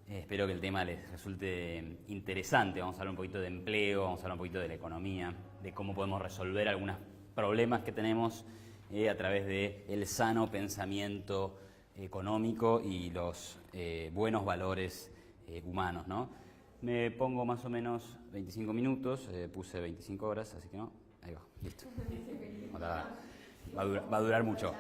Espero que el tema les resulte interesante. Vamos a hablar un poquito de empleo, vamos a hablar un poquito de la economía, de cómo podemos resolver algunos problemas que tenemos a través del sano pensamiento económico y los buenos valores humanos, ¿no? Me pongo más o menos 25 minutos, puse 25 horas, así que no, ahí va, listo. Va a durar mucho.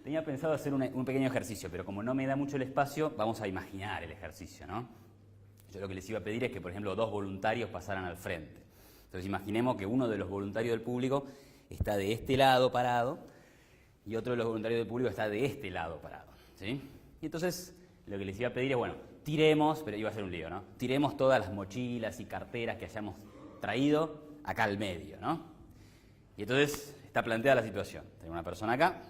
Tenía pensado hacer un pequeño ejercicio, pero como no me da mucho el espacio, vamos a imaginar el ejercicio, ¿no? Yo lo que les iba a pedir es que, por ejemplo, 2 voluntarios pasaran al frente. Entonces imaginemos que uno de los voluntarios del público está de este lado parado y otro de los voluntarios del público está de este lado parado, ¿sí? Y entonces lo que les iba a pedir es, bueno, tiremos, pero iba a ser un lío, ¿no? Tiremos todas las mochilas y carteras que hayamos traído acá al medio, ¿no? Y entonces está planteada la situación. Tenemos una persona acá,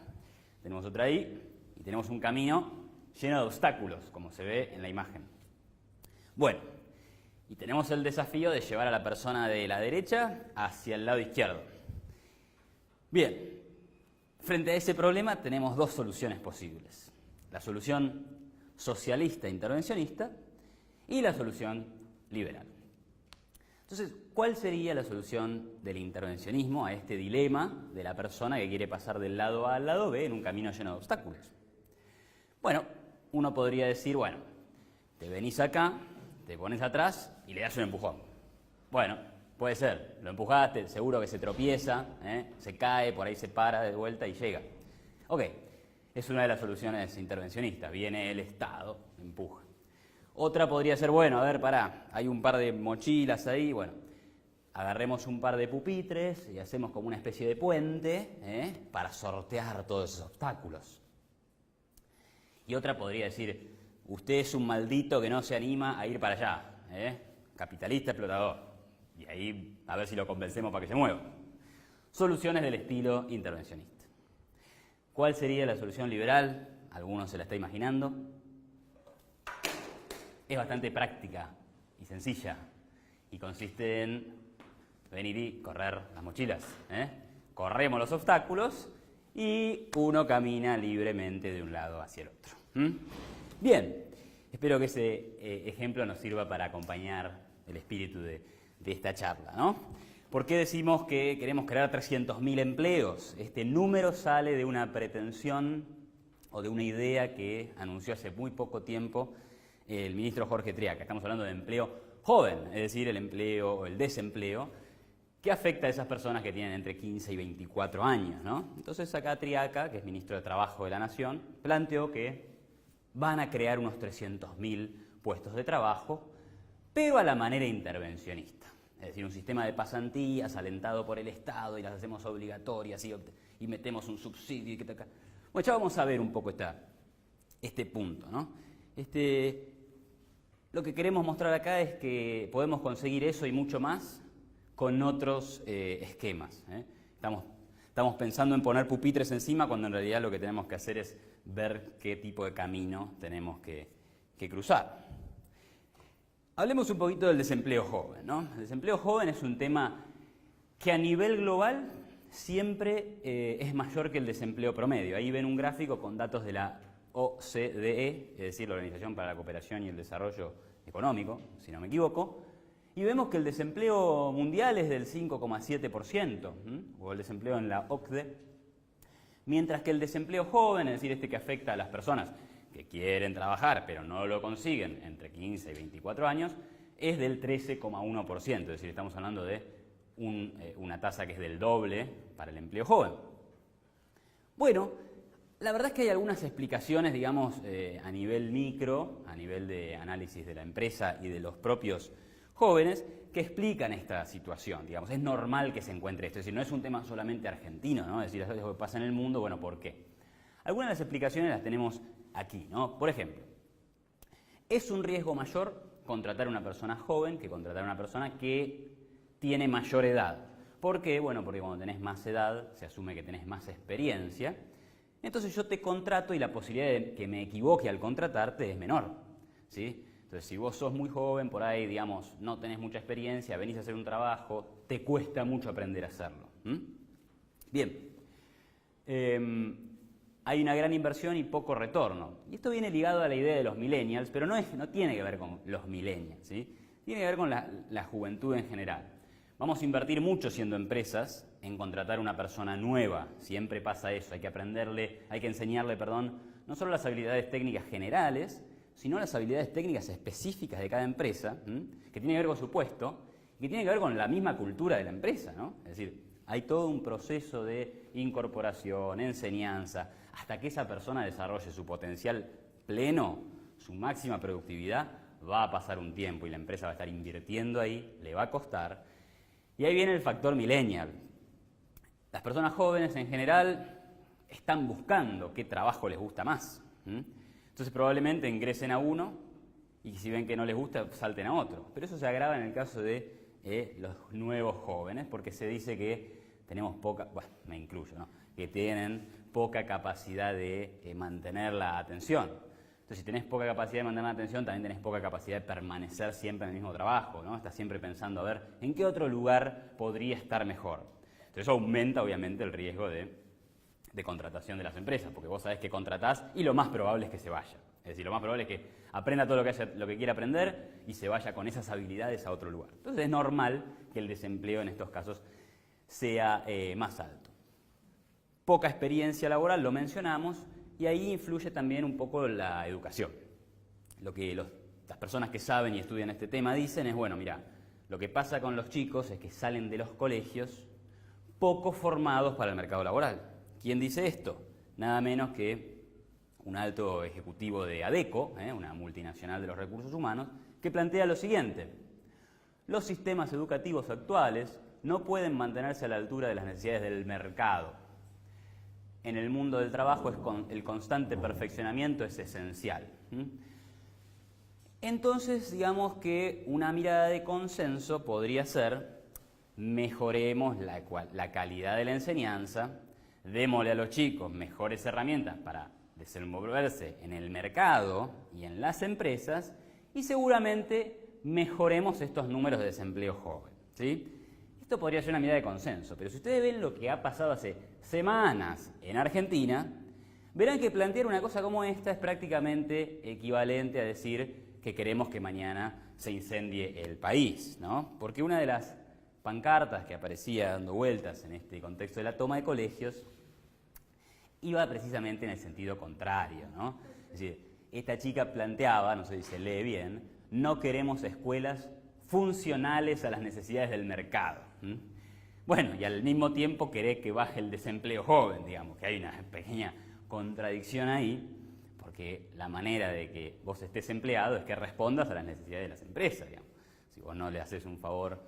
tenemos otra ahí y tenemos un camino lleno de obstáculos, como se ve en la imagen. Bueno, y tenemos el desafío de llevar a la persona de la derecha hacia el lado izquierdo. Bien, frente a ese problema tenemos 2 soluciones posibles. La solución socialista intervencionista y la solución liberal. Entonces, ¿cuál sería la solución del intervencionismo a este dilema de la persona que quiere pasar del lado A al lado B en un camino lleno de obstáculos? Bueno, uno podría decir, bueno, te venís acá, te pones atrás y le das un empujón. Bueno, puede ser, lo empujaste, seguro que se tropieza, se cae, por ahí se para de vuelta y llega. Ok, es una de las soluciones intervencionistas, viene el Estado, empuja. Otra podría ser, bueno, a ver, pará, hay un par de mochilas ahí, bueno, agarremos un par de pupitres y hacemos como una especie de puente para sortear todos esos obstáculos. Y otra podría decir, usted es un maldito que no se anima a ir para allá, capitalista explotador, y ahí a ver si lo convencemos para que se mueva. Soluciones del estilo intervencionista. ¿Cuál sería la solución liberal? ¿Alguno se la está imaginando? Es bastante práctica y sencilla y consiste en venir y correr las mochilas. Corremos los obstáculos y uno camina libremente de un lado hacia el otro. Bien, espero que ese ejemplo nos sirva para acompañar el espíritu de esta charla, ¿no? ¿Por qué decimos que queremos crear 300.000 empleos? Este número sale de una pretensión o de una idea que anunció hace muy poco tiempo el ministro Jorge Triaca. Estamos hablando de empleo joven, es decir, el empleo o el desempleo, que afecta a esas personas que tienen entre 15 y 24 años, ¿no? Entonces acá Triaca, que es ministro de Trabajo de la Nación, planteó que van a crear unos 300.000 puestos de trabajo, pero a la manera intervencionista. Es decir, un sistema de pasantías alentado por el Estado y las hacemos obligatorias y metemos un subsidio. Bueno, ya vamos a ver un poco este punto, ¿no? Lo que queremos mostrar acá es que podemos conseguir eso y mucho más con otros esquemas. Estamos pensando en poner pupitres encima cuando en realidad lo que tenemos que hacer es ver qué tipo de camino tenemos que cruzar. Hablemos un poquito del desempleo joven, ¿no? El desempleo joven es un tema que a nivel global siempre es mayor que el desempleo promedio. Ahí ven un gráfico con datos de la OCDE, es decir, la Organización para la Cooperación y el Desarrollo Económico, si no me equivoco, y vemos que el desempleo mundial es del 5,7%, o el desempleo en la OCDE, mientras que el desempleo joven, es decir, este que afecta a las personas que quieren trabajar pero no lo consiguen entre 15 y 24 años, es del 13,1%, es decir, estamos hablando de una tasa que es del doble para el empleo joven. Bueno, la verdad es que hay algunas explicaciones, digamos, a nivel micro, a nivel de análisis de la empresa y de los propios jóvenes, que explican esta situación, digamos. Es normal que se encuentre esto, es decir, no es un tema solamente argentino, ¿no? Es decir, es algo que pasa en el mundo, bueno, ¿por qué? Algunas de las explicaciones las tenemos aquí, ¿no? Por ejemplo, es un riesgo mayor contratar a una persona joven que contratar a una persona que tiene mayor edad. ¿Por qué? Bueno, porque cuando tenés más edad se asume que tenés más experiencia. Entonces yo te contrato y la posibilidad de que me equivoque al contratarte es menor, ¿sí? Entonces si vos sos muy joven, por ahí, digamos, no tenés mucha experiencia, venís a hacer un trabajo, te cuesta mucho aprender a hacerlo. Bien. hay una gran inversión y poco retorno. Y esto viene ligado a la idea de los millennials, pero no tiene que ver con los millennials, ¿sí? Tiene que ver con la juventud en general. Vamos a invertir mucho siendo empresas en contratar una persona nueva. Siempre pasa eso, hay que enseñarle, no solo las habilidades técnicas generales, sino las habilidades técnicas específicas de cada empresa, que tiene que ver con su puesto, y que tiene que ver con la misma cultura de la empresa, ¿no? Es decir, hay todo un proceso de incorporación, enseñanza, hasta que esa persona desarrolle su potencial pleno, su máxima productividad, va a pasar un tiempo y la empresa va a estar invirtiendo ahí, le va a costar. Y ahí viene el factor millennial. Las personas jóvenes en general están buscando qué trabajo les gusta más. Entonces probablemente ingresen a uno y si ven que no les gusta, salten a otro. Pero eso se agrava en el caso de los nuevos jóvenes, porque se dice que tenemos me incluyo, ¿no? Que tienen poca capacidad de mantener la atención. Entonces, si tenés poca capacidad de mantener la atención, también tenés poca capacidad de permanecer siempre en el mismo trabajo, ¿no? Estás siempre pensando, a ver, ¿en qué otro lugar podría estar mejor? Entonces, eso aumenta, obviamente, el riesgo de contratación de las empresas, porque vos sabés que contratás y lo más probable es que se vaya. Es decir, lo más probable es que aprenda todo lo que quiera aprender y se vaya con esas habilidades a otro lugar. Entonces, es normal que el desempleo en estos casos sea más alto. Poca experiencia laboral, lo mencionamos, y ahí influye también un poco la educación. Lo que las personas que saben y estudian este tema dicen es, bueno, mira, lo que pasa con los chicos es que salen de los colegios poco formados para el mercado laboral. ¿Quién dice esto? Nada menos que un alto ejecutivo de ADECO, una multinacional de los recursos humanos, que plantea lo siguiente: los sistemas educativos actuales no pueden mantenerse a la altura de las necesidades del mercado. En el mundo del trabajo el constante perfeccionamiento es esencial. Entonces, digamos que una mirada de consenso podría ser: mejoremos la calidad de la enseñanza, démosle a los chicos mejores herramientas para desenvolverse en el mercado y en las empresas, y seguramente mejoremos estos números de desempleo joven, ¿sí? Esto podría ser una mirada de consenso, pero si ustedes ven lo que ha pasado hace semanas en Argentina, verán que plantear una cosa como esta es prácticamente equivalente a decir que queremos que mañana se incendie el país, ¿no? Porque una de las pancartas que aparecía dando vueltas en este contexto de la toma de colegios iba precisamente en el sentido contrario, ¿no? Es decir, esta chica planteaba, no sé si se lee bien, no queremos escuelas funcionales a las necesidades del mercado. Bueno, y al mismo tiempo querer que baje el desempleo joven, digamos, que hay una pequeña contradicción ahí, porque la manera de que vos estés empleado es que respondas a las necesidades de las empresas, digamos. Si vos no le haces un favor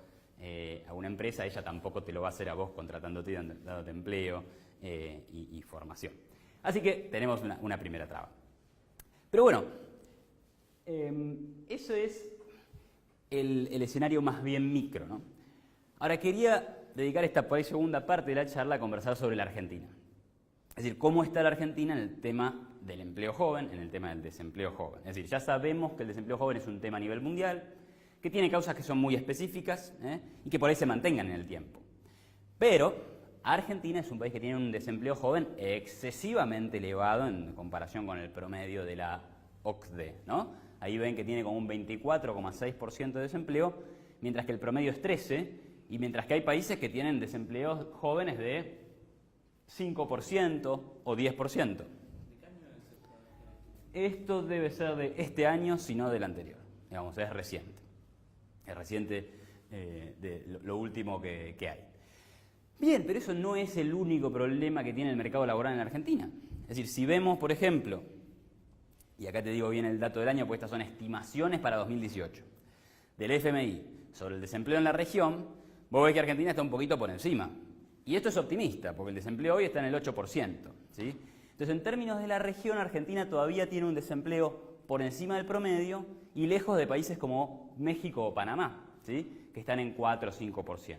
a una empresa, ella tampoco te lo va a hacer a vos contratándote y dándote empleo y formación. Así que tenemos una primera traba. Pero bueno, eso es el escenario más bien micro, ¿no? Ahora quería dedicar esta por ahí segunda parte de la charla a conversar sobre la Argentina. Es decir, cómo está la Argentina en el tema del empleo joven, en el tema del desempleo joven. Es decir, ya sabemos que el desempleo joven es un tema a nivel mundial, que tiene causas que son muy específicas y que por ahí se mantengan en el tiempo. Pero Argentina es un país que tiene un desempleo joven excesivamente elevado en comparación con el promedio de la OCDE, ¿no? Ahí ven que tiene como un 24,6% de desempleo, mientras que el promedio es 13%, y mientras que hay países que tienen desempleos jóvenes de 5% o 10%. Esto debe ser de este año, si no del anterior. Digamos, es reciente. Es reciente de lo último que hay. Bien, pero eso no es el único problema que tiene el mercado laboral en Argentina. Es decir, si vemos, por ejemplo, y acá te digo bien el dato del año, porque estas son estimaciones para 2018, del FMI sobre el desempleo en la región, vos ves que Argentina está un poquito por encima. Y esto es optimista, porque el desempleo hoy está en el 8%, ¿sí? Entonces, en términos de la región, Argentina todavía tiene un desempleo por encima del promedio y lejos de países como México o Panamá, ¿sí? Que están en 4 o 5%.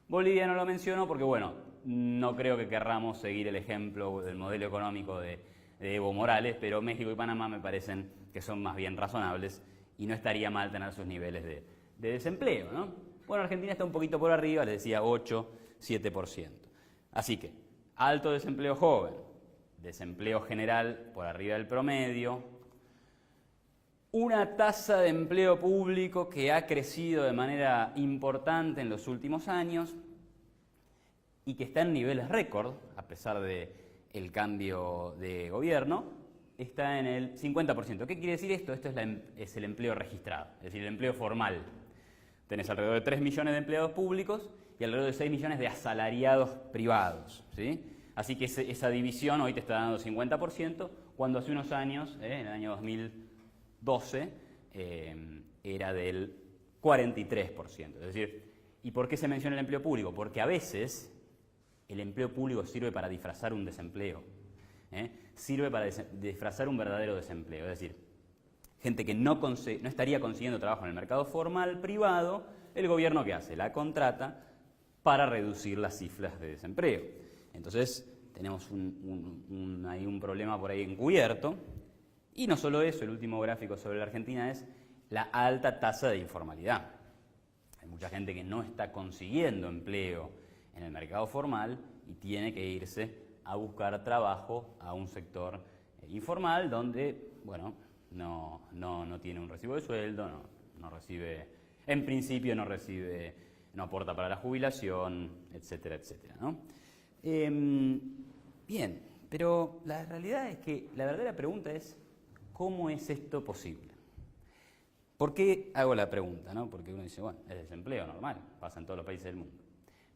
Bolivia no lo menciono porque, bueno, no creo que querramos seguir el ejemplo del modelo económico de Evo Morales, pero México y Panamá me parecen que son más bien razonables y no estaría mal tener sus niveles de desempleo, ¿no? Bueno, Argentina está un poquito por arriba, les decía 8, 7%. Así que, alto desempleo joven, desempleo general por arriba del promedio, una tasa de empleo público que ha crecido de manera importante en los últimos años y que está en niveles récord, a pesar del cambio de gobierno, está en el 50%. ¿Qué quiere decir esto? Esto es el empleo registrado, es decir, el empleo formal. Tenés alrededor de 3 millones de empleados públicos y alrededor de 6 millones de asalariados privados, ¿sí? Así que esa división hoy te está dando 50%, cuando hace unos años, en el año 2012, era del 43%. Es decir, ¿y por qué se menciona el empleo público? Porque a veces el empleo público sirve para disfrazar un desempleo, sirve para disfrazar un verdadero desempleo. Es decir, gente que no estaría consiguiendo trabajo en el mercado formal privado, el gobierno ¿qué hace? La contrata para reducir las cifras de desempleo. Entonces tenemos ahí un problema por ahí encubierto. Y no solo eso, el último gráfico sobre la Argentina es la alta tasa de informalidad. Hay mucha gente que no está consiguiendo empleo en el mercado formal y tiene que irse a buscar trabajo a un sector informal donde, bueno, no tiene un recibo de sueldo, no recibe, en principio no aporta para la jubilación, etcétera, etcétera, ¿no? Bien, pero la realidad es que la verdadera pregunta es, ¿cómo es esto posible? ¿Por qué hago la pregunta, no? Porque uno dice, bueno, es desempleo normal, pasa en todos los países del mundo.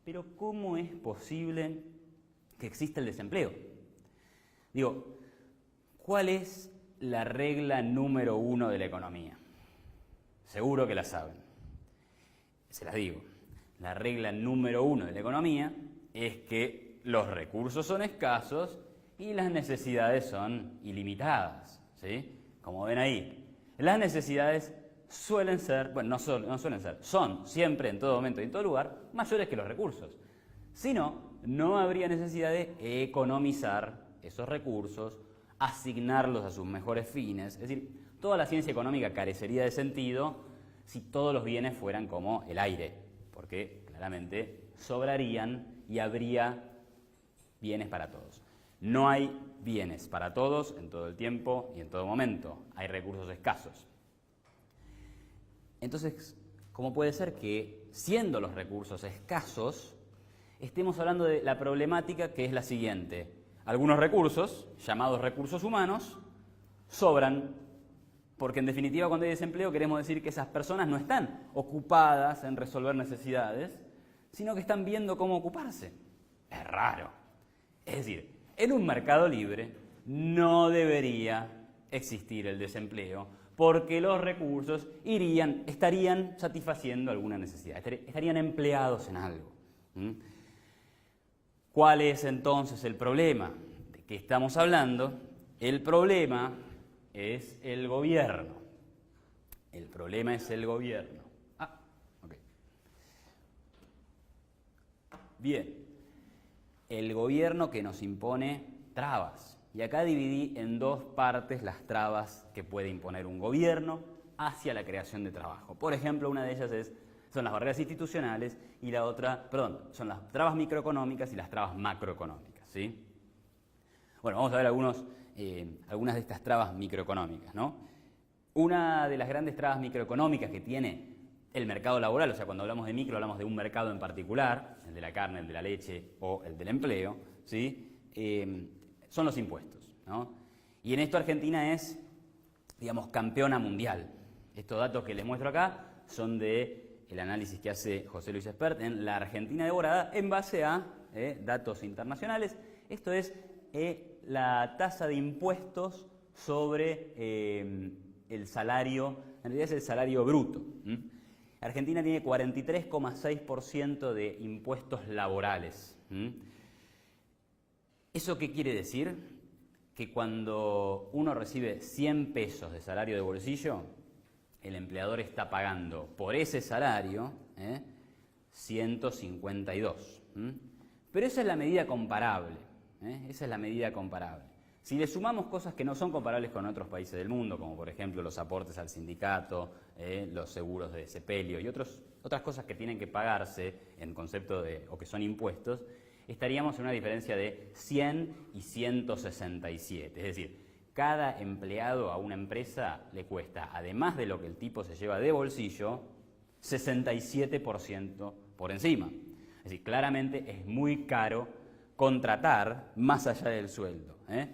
Pero ¿cómo es posible que exista el desempleo? Digo, ¿cuál es la regla número 1 de la economía? Seguro que la saben. Se las digo. La regla número 1 de la economía es que los recursos son escasos y las necesidades son ilimitadas, ¿sí? Como ven ahí, las necesidades suelen ser, bueno, no suelen ser, son siempre, en todo momento y en todo lugar, mayores que los recursos. Si no, no habría necesidad de economizar esos recursos, asignarlos a sus mejores fines. Es decir, toda la ciencia económica carecería de sentido si todos los bienes fueran como el aire, porque claramente sobrarían y habría bienes para todos. No hay bienes para todos en todo el tiempo y en todo momento. Hay recursos escasos. Entonces, ¿cómo puede ser que, siendo los recursos escasos, estemos hablando de la problemática que es la siguiente? Algunos recursos, llamados recursos humanos, sobran, porque en definitiva cuando hay desempleo queremos decir que esas personas no están ocupadas en resolver necesidades, sino que están viendo cómo ocuparse. Es raro. Es decir, en un mercado libre no debería existir el desempleo porque los recursos estarían satisfaciendo alguna necesidad, estarían empleados en algo. ¿Cuál es entonces el problema? ¿De qué estamos hablando? El problema es el gobierno. El problema es el gobierno. Ok. Bien. El gobierno que nos impone trabas. Y acá dividí en dos partes las trabas que puede imponer un gobierno hacia la creación de trabajo. Por ejemplo, una de ellas son las barreras institucionales y la otra, son las trabas microeconómicas y las trabas macroeconómicas, ¿sí? Bueno, vamos a ver algunas de estas trabas microeconómicas, ¿no? Una de las grandes trabas microeconómicas que tiene el mercado laboral, o sea, cuando hablamos de micro hablamos de un mercado en particular, el de la carne, el de la leche o el del empleo, ¿sí? Son los impuestos, ¿no? Y en esto Argentina es, digamos, campeona mundial. Estos datos que les muestro acá son del análisis que hace José Luis Espert en La Argentina Devorada en base a datos internacionales. Esto es la tasa de impuestos sobre el salario, en realidad es el salario bruto. Argentina tiene 43,6% de impuestos laborales. ¿Eso qué quiere decir? Que cuando uno recibe 100 pesos de salario de bolsillo, el empleador está pagando por ese salario 152. Pero esa es la medida comparable. Esa es la medida comparable. Si le sumamos cosas que no son comparables con otros países del mundo, como por ejemplo los aportes al sindicato, los seguros de sepelio y otras cosas que tienen que pagarse en concepto o que son impuestos, estaríamos en una diferencia de 100 y 167. Es decir, cada empleado a una empresa le cuesta, además de lo que el tipo se lleva de bolsillo, 67% por encima. Es decir, claramente es muy caro contratar más allá del sueldo, ¿eh?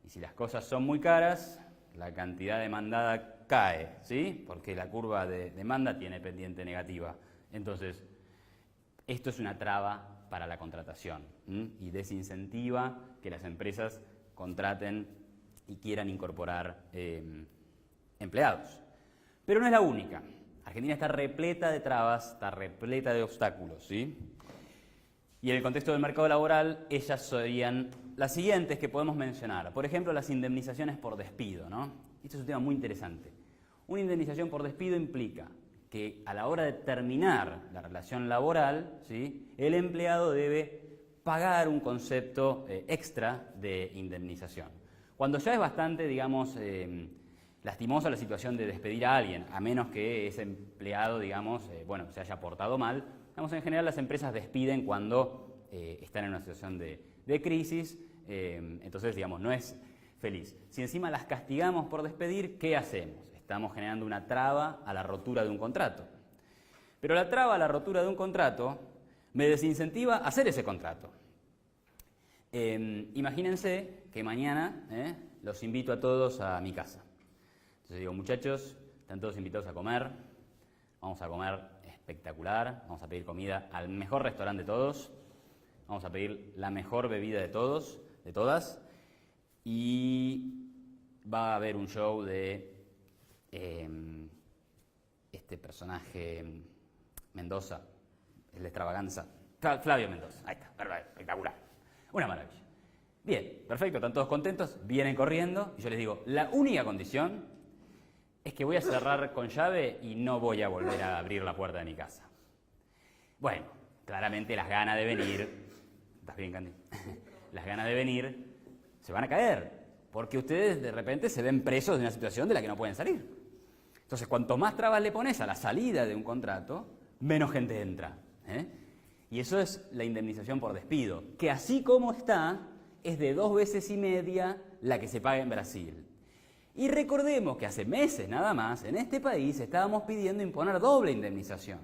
Y si las cosas son muy caras, la cantidad demandada cae, ¿sí? Porque la curva de demanda tiene pendiente negativa. Entonces, esto es una traba para la contratación, y desincentiva que las empresas contraten y quieran incorporar empleados. Pero no es la única. Argentina está repleta de trabas, está repleta de obstáculos, ¿sí? Y en el contexto del mercado laboral, ellas serían las siguientes que podemos mencionar. Por ejemplo, las indemnizaciones por despido, ¿no? Este es un tema muy interesante. Una indemnización por despido implica que a la hora de terminar la relación laboral, ¿sí?, el empleado debe pagar un concepto extra de indemnización. Cuando ya es bastante, digamos, lastimosa la situación de despedir a alguien, a menos que ese empleado, digamos, se haya portado mal, digamos, en general las empresas despiden cuando están en una situación de crisis, entonces, digamos, no es feliz. Si encima las castigamos por despedir, ¿qué hacemos? Estamos generando una traba a la rotura de un contrato. Pero la traba a la rotura de un contrato me desincentiva a hacer ese contrato. Imagínense que mañana los invito a todos a mi casa. Entonces digo, muchachos, están todos invitados a comer, vamos a comer espectacular, vamos a pedir comida al mejor restaurante de todos, vamos a pedir la mejor bebida de todos, de todas, y va a haber un show de este personaje Mendoza, el de Extravaganza, Flavio Mendoza, ahí está, perfecto, espectacular, una maravilla. Bien, perfecto, están todos contentos, vienen corriendo, y yo les digo, la única condición es que voy a cerrar con llave y no voy a volver a abrir la puerta de mi casa. Bueno, claramente las ganas de venir, ¿estás bien, Candy? Las ganas de venir se van a caer, porque ustedes de repente se ven presos de una situación de la que no pueden salir. Entonces, cuanto más trabas le pones a la salida de un contrato, menos gente entra, ¿eh? Y eso es la indemnización por despido, que así como está, es de 2,5 veces la que se paga en Brasil. Y recordemos que hace meses nada más, en este país estábamos pidiendo imponer doble indemnización.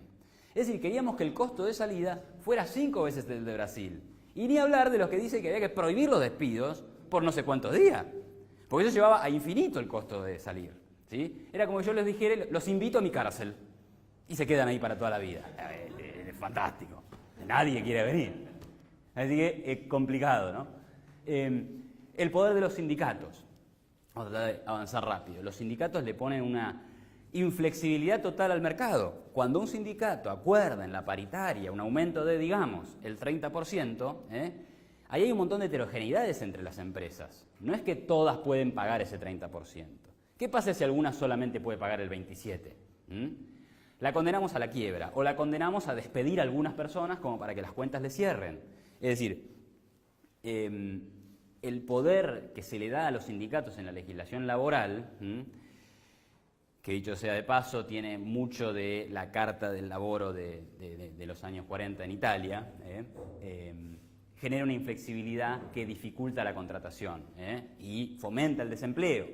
Es decir, queríamos que el costo de salida fuera 5 veces el de Brasil. Y ni hablar de los que dicen que había que prohibir los despidos por no sé cuántos días. Porque eso llevaba a infinito el costo de salir, ¿sí? Era como que yo les dijera, los invito a mi cárcel. Y se quedan ahí para toda la vida. Es fantástico. Nadie quiere venir. Así que es complicado, ¿no? El poder de los sindicatos. Vamos a tratar de avanzar rápido. Los sindicatos le ponen una inflexibilidad total al mercado. Cuando un sindicato acuerda en la paritaria un aumento de, digamos, el 30%, ahí hay un montón de heterogeneidades entre las empresas. No es que todas pueden pagar ese 30%. ¿Qué pasa si alguna solamente puede pagar el 27%? La condenamos a la quiebra o la condenamos a despedir a algunas personas como para que las cuentas le cierren. Es decir, el poder que se le da a los sindicatos en la legislación laboral, que dicho sea de paso, tiene mucho de la Carta del Lavoro de los años 40 en Italia, genera una inflexibilidad que dificulta la contratación y fomenta el desempleo.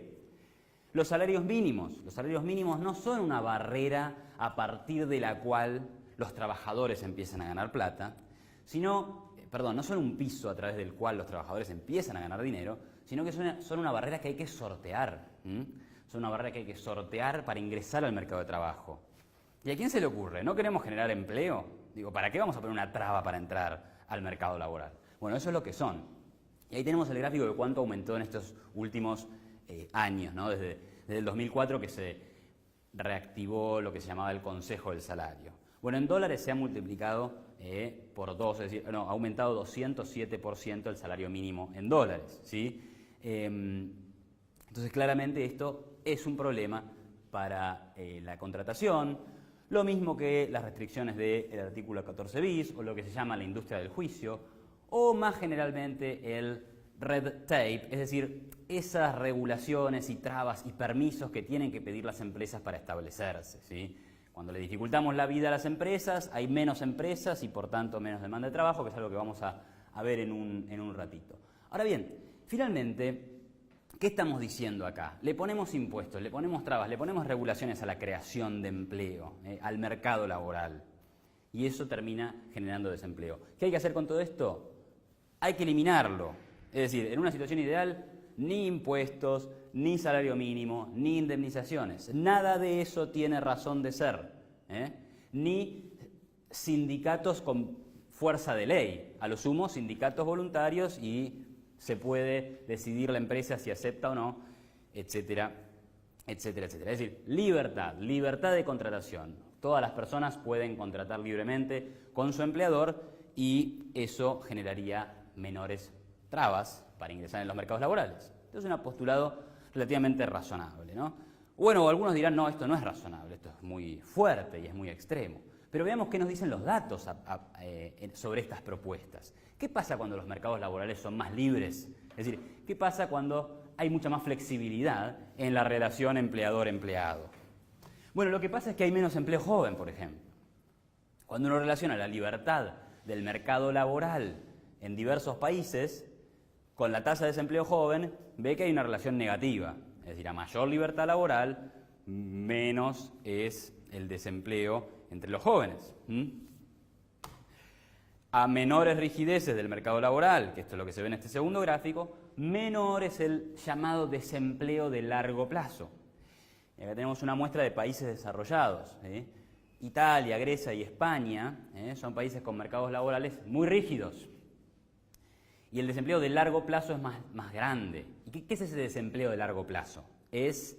Los salarios mínimos no son una barrera a partir de la cual los trabajadores empiezan a ganar plata, no son un piso a través del cual los trabajadores empiezan a ganar dinero, sino que son una barrera que hay que sortear. Son una barrera que hay que sortear para ingresar al mercado de trabajo. ¿Y a quién se le ocurre? ¿No queremos generar empleo? Digo, ¿para qué vamos a poner una traba para entrar al mercado laboral? Bueno, eso es lo que son. Y ahí tenemos el gráfico de cuánto aumentó en estos últimos años, ¿no? Desde el 2004 que se reactivó lo que se llamaba el Consejo del Salario. Bueno, en dólares se ha multiplicado por 2, es decir, ha aumentado 207% el salario mínimo en dólares, ¿sí? Entonces, claramente esto es un problema para la contratación, lo mismo que las restricciones del artículo 14 bis, o lo que se llama la industria del juicio, o más generalmente el red tape, es decir, esas regulaciones y trabas y permisos que tienen que pedir las empresas para establecerse, ¿sí? Cuando le dificultamos la vida a las empresas, hay menos empresas y por tanto menos demanda de trabajo, que es algo que vamos a a ver en un ratito. Ahora bien, finalmente, ¿qué estamos diciendo acá? Le ponemos impuestos, le ponemos trabas, le ponemos regulaciones a la creación de empleo, al mercado laboral, y eso termina generando desempleo. ¿Qué hay que hacer con todo esto? Hay que eliminarlo. Es decir, en una situación ideal, ni impuestos, ni salario mínimo, ni indemnizaciones. Nada de eso tiene razón de ser, ni sindicatos con fuerza de ley. A lo sumo, sindicatos voluntarios y se puede decidir la empresa si acepta o no, etcétera, etcétera, etcétera. Es decir, libertad de contratación. Todas las personas pueden contratar libremente con su empleador y eso generaría menores trabas para ingresar en los mercados laborales. Entonces, un postulado relativamente razonable, ¿no? Bueno, algunos dirán, no, esto no es razonable, esto es muy fuerte y es muy extremo. Pero veamos qué nos dicen los datos sobre estas propuestas. ¿Qué pasa cuando los mercados laborales son más libres? Es decir, ¿qué pasa cuando hay mucha más flexibilidad en la relación empleador-empleado? Bueno, lo que pasa es que hay menos empleo joven, por ejemplo. Cuando uno relaciona la libertad del mercado laboral en diversos países con la tasa de desempleo joven, ve que hay una relación negativa. Es decir, a mayor libertad laboral, menos es el desempleo entre los jóvenes. A menores rigideces del mercado laboral, que esto es lo que se ve en este segundo gráfico, menor es el llamado desempleo de largo plazo. Y acá tenemos una muestra de países desarrollados. Italia, Grecia y España son países con mercados laborales muy rígidos. Y el desempleo de largo plazo es más grande. ¿Y qué es ese desempleo de largo plazo? Es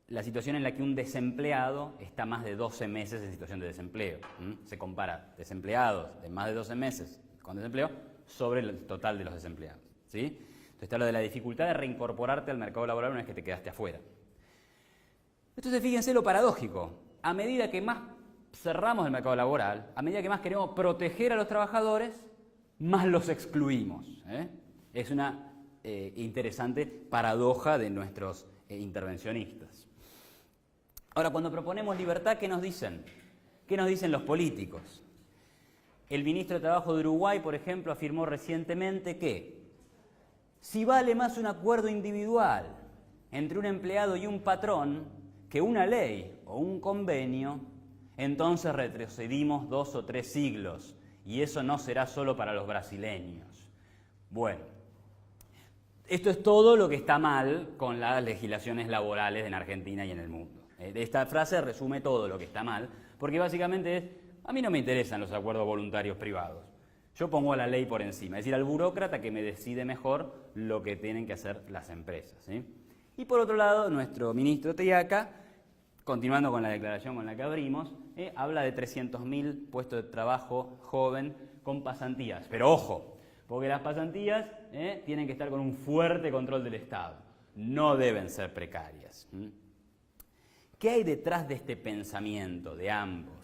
la situación en la que un desempleado está más de 12 meses en situación de desempleo. Se compara desempleados de más de 12 meses con desempleo sobre el total de los desempleados. ¿Sí? Entonces habla de la dificultad de reincorporarte al mercado laboral una vez que te quedaste afuera. Entonces fíjense lo paradójico. A medida que más cerramos el mercado laboral, a medida que más queremos proteger a los trabajadores, más los excluimos. Es una interesante paradoja de nuestros intervencionistas. Ahora, cuando proponemos libertad, ¿qué nos dicen? ¿Qué nos dicen los políticos? El ministro de Trabajo de Uruguay, por ejemplo, afirmó recientemente que si vale más un acuerdo individual entre un empleado y un patrón que una ley o un convenio, entonces retrocedimos 2 o 3 siglos y eso no será solo para los brasileños. Bueno, esto es todo lo que está mal con las legislaciones laborales en Argentina y en el mundo. Esta frase resume todo lo que está mal, porque básicamente es, a mí no me interesan los acuerdos voluntarios privados. Yo pongo la ley por encima, es decir, al burócrata que me decide mejor lo que tienen que hacer las empresas. ¿Sí? Y por otro lado, nuestro ministro Tiaca, continuando con la declaración con la que abrimos, habla de 300.000 puestos de trabajo joven con pasantías. Pero ojo, porque las pasantías tienen que estar con un fuerte control del Estado. No deben ser precarias. ¿Qué hay detrás de este pensamiento de ambos?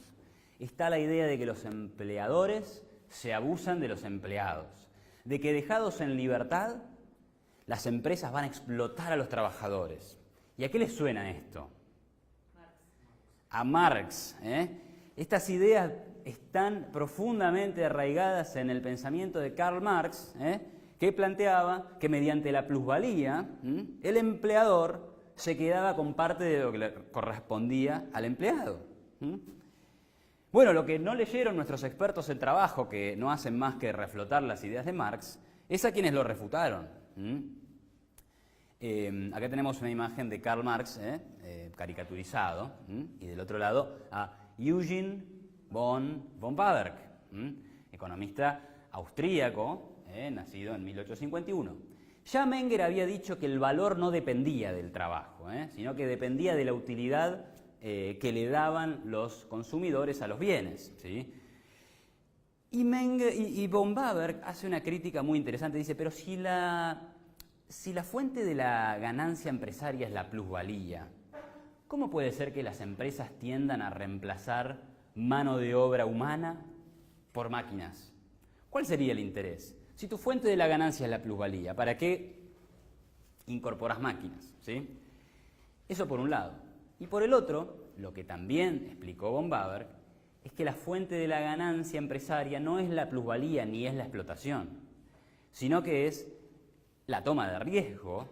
Está la idea de que los empleadores se abusan de los empleados, de que dejados en libertad, las empresas van a explotar a los trabajadores. ¿Y a qué les suena esto? A Marx. Estas ideas están profundamente arraigadas en el pensamiento de Karl Marx, que planteaba que mediante la plusvalía, el empleador se quedaba con parte de lo que le correspondía al empleado. Bueno, lo que no leyeron nuestros expertos en trabajo, que no hacen más que reflotar las ideas de Marx, es a quienes lo refutaron. Acá tenemos una imagen de Karl Marx, caricaturizado, y del otro lado a Eugen von Baumbach, economista austríaco, nacido en 1851. Ya Menger había dicho que el valor no dependía del trabajo, sino que dependía de la utilidad que le daban los consumidores a los bienes. ¿Sí? Y von Baumbach hace una crítica muy interesante, dice, pero si la fuente de la ganancia empresaria es la plusvalía, ¿cómo puede ser que las empresas tiendan a reemplazar mano de obra humana por máquinas? ¿Cuál sería el interés? Si tu fuente de la ganancia es la plusvalía, ¿para qué incorporas máquinas? ¿Sí? Eso por un lado. Y por el otro, lo que también explicó von Baumbach es que la fuente de la ganancia empresaria no es la plusvalía ni es la explotación, sino que es la toma de riesgo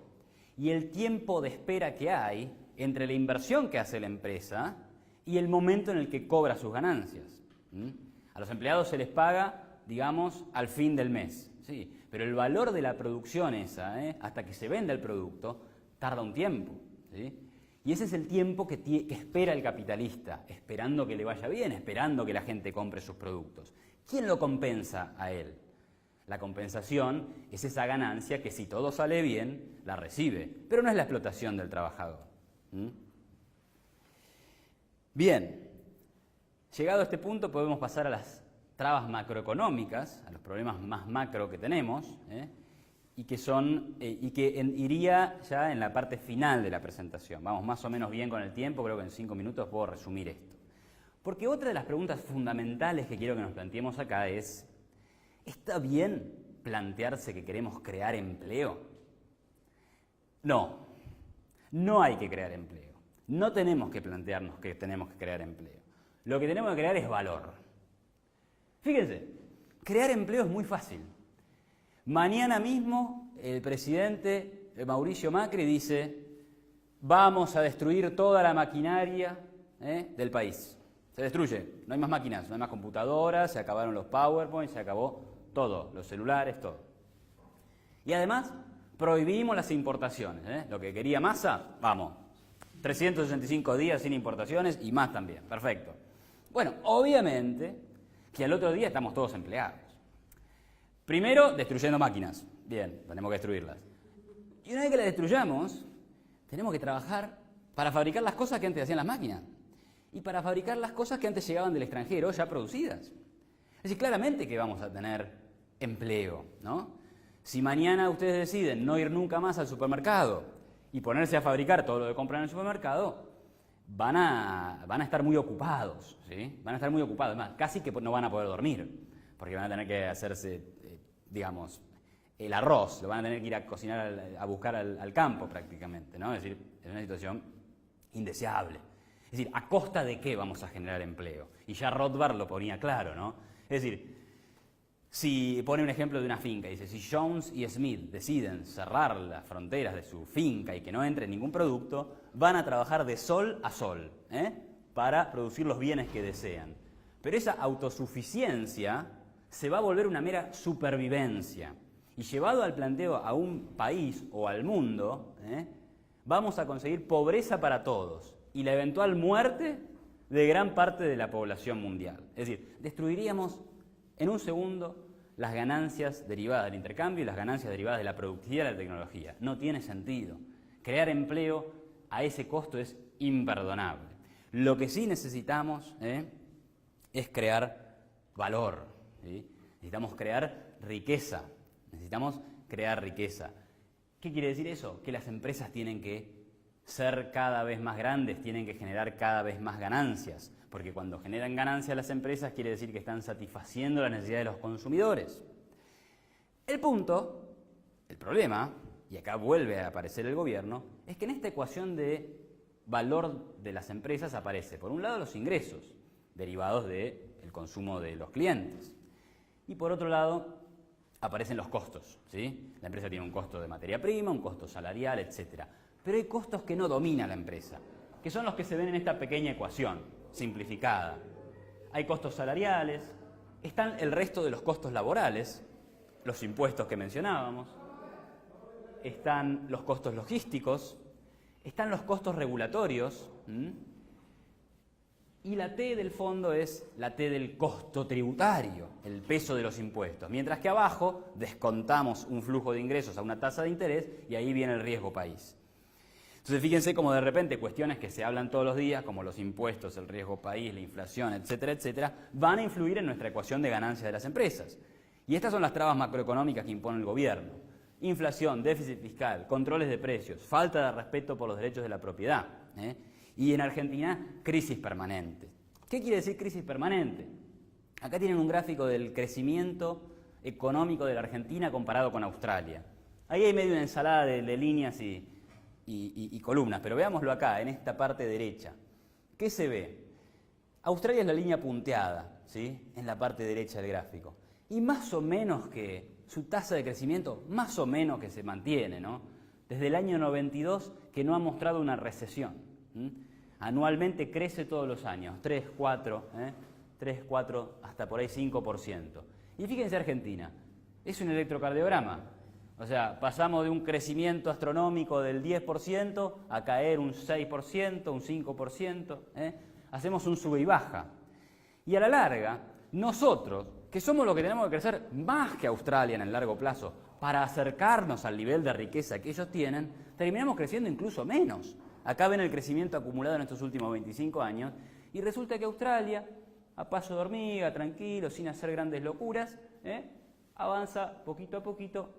y el tiempo de espera que hay entre la inversión que hace la empresa y el momento en el que cobra sus ganancias. A los empleados se les paga, digamos, al fin del mes, sí, pero el valor de la producción esa, hasta que se venda el producto, tarda un tiempo, ¿sí? Y ese es el tiempo que espera el capitalista, esperando que le vaya bien, esperando que la gente compre sus productos. ¿Quién lo compensa a él? La compensación es esa ganancia que si todo sale bien, la recibe, pero no es la explotación del trabajador. Bien, llegado a este punto podemos pasar a las trabas macroeconómicas, a los problemas más macro que tenemos, y que iría ya en la parte final de la presentación. Vamos más o menos bien con el tiempo, creo que en 5 minutos puedo resumir esto. Porque otra de las preguntas fundamentales que quiero que nos planteemos acá es, ¿está bien plantearse que queremos crear empleo? No, no hay que crear empleo. No tenemos que plantearnos que tenemos que crear empleo. Lo que tenemos que crear es valor. Fíjense, crear empleo es muy fácil. Mañana mismo el presidente Mauricio Macri dice, vamos a destruir toda la maquinaria del país. Se destruye, no hay más máquinas, no hay más computadoras, se acabaron los PowerPoint, se acabó todo, los celulares, todo. Y además prohibimos las importaciones. Lo que quería Massa, vamos, 365 días sin importaciones y más también, perfecto. Bueno, obviamente que al otro día estamos todos empleados. Primero, destruyendo máquinas. Bien, tenemos que destruirlas. Y una vez que las destruyamos, tenemos que trabajar para fabricar las cosas que antes hacían las máquinas. Y para fabricar las cosas que antes llegaban del extranjero ya producidas. Es decir, claramente que vamos a tener empleo, ¿no? Si mañana ustedes deciden no ir nunca más al supermercado y ponerse a fabricar todo lo que compran en el supermercado, van a estar muy ocupados, ¿sí? Van a estar muy ocupados, además, casi que no van a poder dormir, porque van a tener que hacerse, digamos, el arroz, lo van a tener que ir a cocinar, a buscar al campo prácticamente, ¿no? Es decir, es una situación indeseable. Es decir, ¿a costa de qué vamos a generar empleo? Y ya Rothbard lo ponía claro, ¿no? Es decir, si pone un ejemplo de una finca, dice, si Jones y Smith deciden cerrar las fronteras de su finca y que no entre ningún producto, van a trabajar de sol a sol, para producir los bienes que desean. Pero esa autosuficiencia se va a volver una mera supervivencia. Y llevado al planteo a un país o al mundo, vamos a conseguir pobreza para todos y la eventual muerte de gran parte de la población mundial. Es decir, destruiríamos en un segundo las ganancias derivadas del intercambio y las ganancias derivadas de la productividad de la tecnología. No tiene sentido. Crear empleo a ese costo es imperdonable. Lo que sí necesitamos es crear valor, ¿sí? Necesitamos crear riqueza. Necesitamos crear riqueza. ¿Qué quiere decir eso? Que las empresas tienen que ser cada vez más grandes, tienen que generar cada vez más ganancias, porque cuando generan ganancias las empresas quiere decir que están satisfaciendo las necesidades de los consumidores. El punto, el problema, y acá vuelve a aparecer el gobierno, es que en esta ecuación de valor de las empresas aparece, por un lado, los ingresos derivados del consumo de los clientes, y por otro lado, aparecen los costos, ¿sí? La empresa tiene un costo de materia prima, un costo salarial, etc. Pero hay costos que no domina la empresa, que son los que se ven en esta pequeña ecuación simplificada. Hay costos salariales, están el resto de los costos laborales, los impuestos que mencionábamos, están los costos logísticos, están los costos regulatorios, y la T del fondo es la T del costo tributario, el peso de los impuestos. Mientras que abajo descontamos un flujo de ingresos a una tasa de interés y ahí viene el riesgo país. Entonces fíjense cómo de repente cuestiones que se hablan todos los días, como los impuestos, el riesgo país, la inflación, etcétera, etcétera, van a influir en nuestra ecuación de ganancias de las empresas. Y estas son las trabas macroeconómicas que impone el gobierno. Inflación, déficit fiscal, controles de precios, falta de respeto por los derechos de la propiedad. Y en Argentina, crisis permanente. ¿Qué quiere decir crisis permanente? Acá tienen un gráfico del crecimiento económico de la Argentina comparado con Australia. Ahí hay medio una ensalada de líneas y columnas, pero veámoslo acá, en esta parte derecha. ¿Qué se ve? Australia es la línea punteada, ¿sí? En la parte derecha del gráfico. Y más o menos que su tasa de crecimiento, más o menos que se mantiene, ¿no? Desde el año 92 que no ha mostrado una recesión. Anualmente crece todos los años, 3, 4, 3, 4, hasta por ahí 5%. Y fíjense Argentina, es un electrocardiograma. O sea, pasamos de un crecimiento astronómico del 10% a caer un 6%, un 5%. Hacemos un sube y baja. Y a la larga, nosotros, que somos los que tenemos que crecer más que Australia en el largo plazo, para acercarnos al nivel de riqueza que ellos tienen, terminamos creciendo incluso menos. Acá ven el crecimiento acumulado en estos últimos 25 años y resulta que Australia, a paso de hormiga, tranquilo, sin hacer grandes locuras, avanza poquito a poquito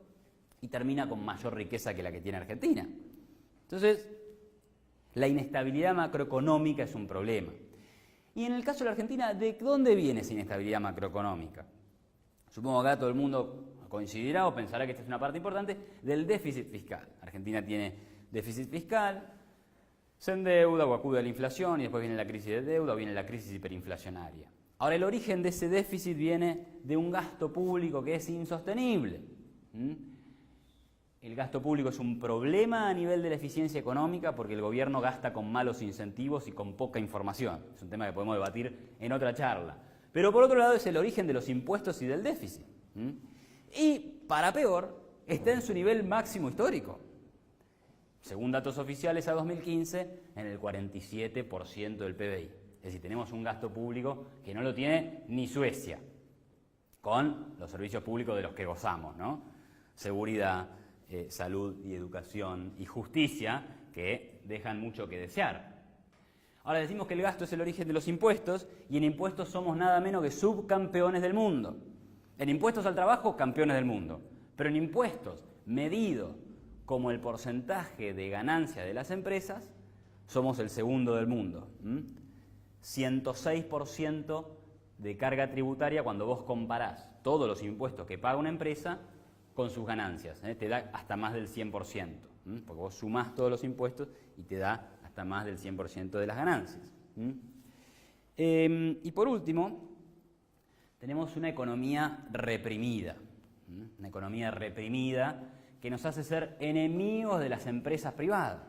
y termina con mayor riqueza que la que tiene Argentina. Entonces, la inestabilidad macroeconómica es un problema. Y en el caso de la Argentina, ¿de dónde viene esa inestabilidad macroeconómica? Supongo que acá todo el mundo coincidirá o pensará que esta es una parte importante del déficit fiscal. Argentina tiene déficit fiscal, se endeuda o acude a la inflación y después viene la crisis de deuda o viene la crisis hiperinflacionaria. Ahora, el origen de ese déficit viene de un gasto público que es insostenible. El gasto público es un problema a nivel de la eficiencia económica porque el gobierno gasta con malos incentivos y con poca información. Es un tema que podemos debatir en otra charla. Pero por otro lado es el origen de los impuestos y del déficit. Y, para peor, está en su nivel máximo histórico. Según datos oficiales a 2015, en el 47% del PBI. Es decir, tenemos un gasto público que no lo tiene ni Suecia, con los servicios públicos de los que gozamos, ¿no? Seguridad, salud y educación y justicia, que dejan mucho que desear. Ahora decimos que el gasto es el origen de los impuestos, y en impuestos somos nada menos que subcampeones del mundo. En impuestos al trabajo, campeones del mundo. Pero en impuestos, medido como el porcentaje de ganancia de las empresas, somos el segundo del mundo. 106% de carga tributaria cuando vos comparás todos los impuestos que paga una empresa con sus ganancias. Te da hasta más del 100%, porque vos sumás todos los impuestos y te da hasta más del 100% de las ganancias. Y por último, tenemos una economía reprimida. Una economía reprimida que nos hace ser enemigos de las empresas privadas.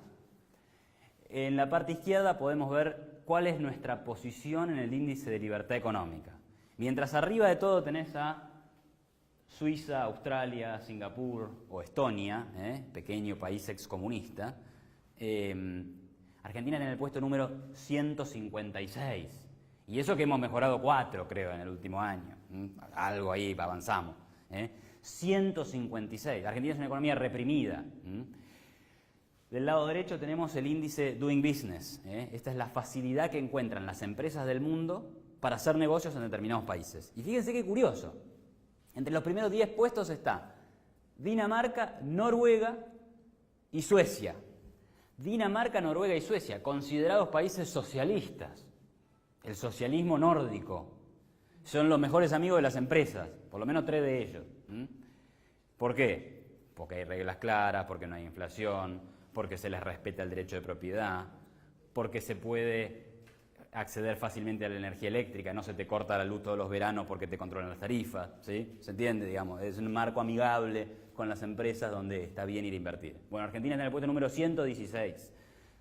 En la parte izquierda podemos ver cuál es nuestra posición en el índice de libertad económica. Mientras arriba de todo tenés a Suiza, Australia, Singapur o Estonia, pequeño país excomunista, Argentina en el puesto número 156. Y eso que hemos mejorado 4, creo, en el último año. Algo ahí avanzamos. 156. Argentina es una economía reprimida. Del lado derecho tenemos el índice Doing Business. Esta es la facilidad que encuentran las empresas del mundo para hacer negocios en determinados países. Y fíjense qué curioso. Entre los primeros 10 puestos está Dinamarca, Noruega y Suecia. Dinamarca, Noruega y Suecia, considerados países socialistas. El socialismo nórdico. Son los mejores amigos de las empresas, por lo menos 3 de ellos. ¿Por qué? Porque hay reglas claras, porque no hay inflación, porque se les respeta el derecho de propiedad, porque se puede acceder fácilmente a la energía eléctrica, no se te corta la luz todos los veranos porque te controlan las tarifas, ¿sí? ¿Se entiende? Digamos, es un marco amigable con las empresas donde está bien ir a invertir. Bueno, Argentina está en el puesto número 116,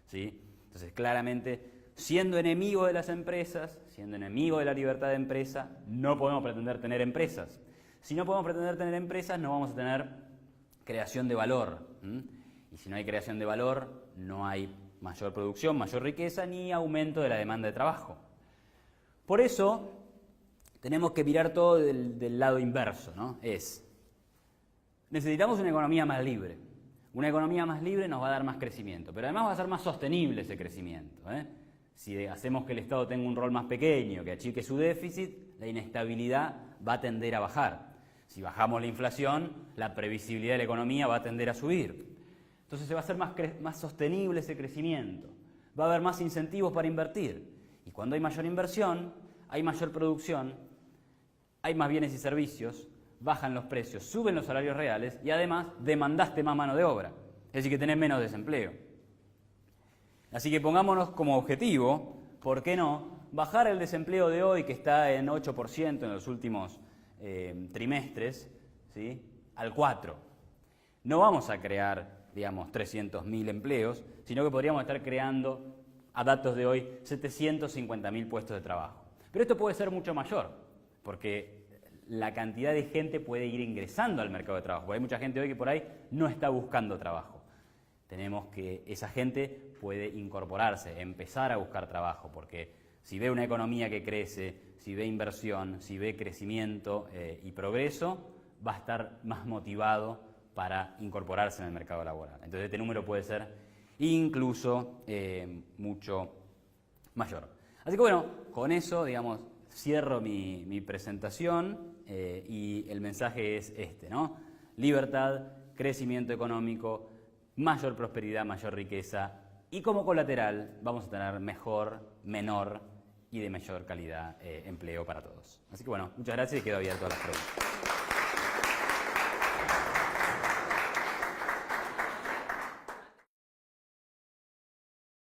¿sí? Entonces, claramente, siendo enemigo de las empresas, siendo enemigo de la libertad de empresa, no podemos pretender tener empresas. Si no podemos pretender tener empresas, no vamos a tener creación de valor. Y si no hay creación de valor, no hay mayor producción, mayor riqueza, ni aumento de la demanda de trabajo. Por eso, tenemos que mirar todo del lado inverso, ¿no? Necesitamos una economía más libre. Una economía más libre nos va a dar más crecimiento, pero además va a ser más sostenible ese crecimiento. Si hacemos que el Estado tenga un rol más pequeño, que achique su déficit, la inestabilidad va a tender a bajar. Si bajamos la inflación, la previsibilidad de la economía va a tender a subir. Entonces se va a hacer más sostenible ese crecimiento. Va a haber más incentivos para invertir. Y cuando hay mayor inversión, hay mayor producción, hay más bienes y servicios, bajan los precios, suben los salarios reales y además demandaste más mano de obra. Es decir, que tenés menos desempleo. Así que pongámonos como objetivo, ¿por qué no?, bajar el desempleo de hoy, que está en 8% en los últimos trimestres, ¿sí?, al 4%. No vamos a crear, digamos, 300.000 empleos, sino que podríamos estar creando, a datos de hoy, 750.000 puestos de trabajo. Pero esto puede ser mucho mayor, porque la cantidad de gente puede ir ingresando al mercado de trabajo. Porque hay mucha gente hoy que por ahí no está buscando trabajo. Tenemos que esa gente puede incorporarse, empezar a buscar trabajo, porque si ve una economía que crece, si ve inversión, si ve crecimiento y progreso, va a estar más motivado para incorporarse en el mercado laboral. Entonces este número puede ser incluso mucho mayor. Así que bueno, con eso, digamos, cierro mi presentación y el mensaje es este, ¿no? Libertad, crecimiento económico, mayor prosperidad, mayor riqueza y como colateral vamos a tener mejor, menor y de mayor calidad empleo para todos. Así que bueno, muchas gracias y quedo abierto a las preguntas.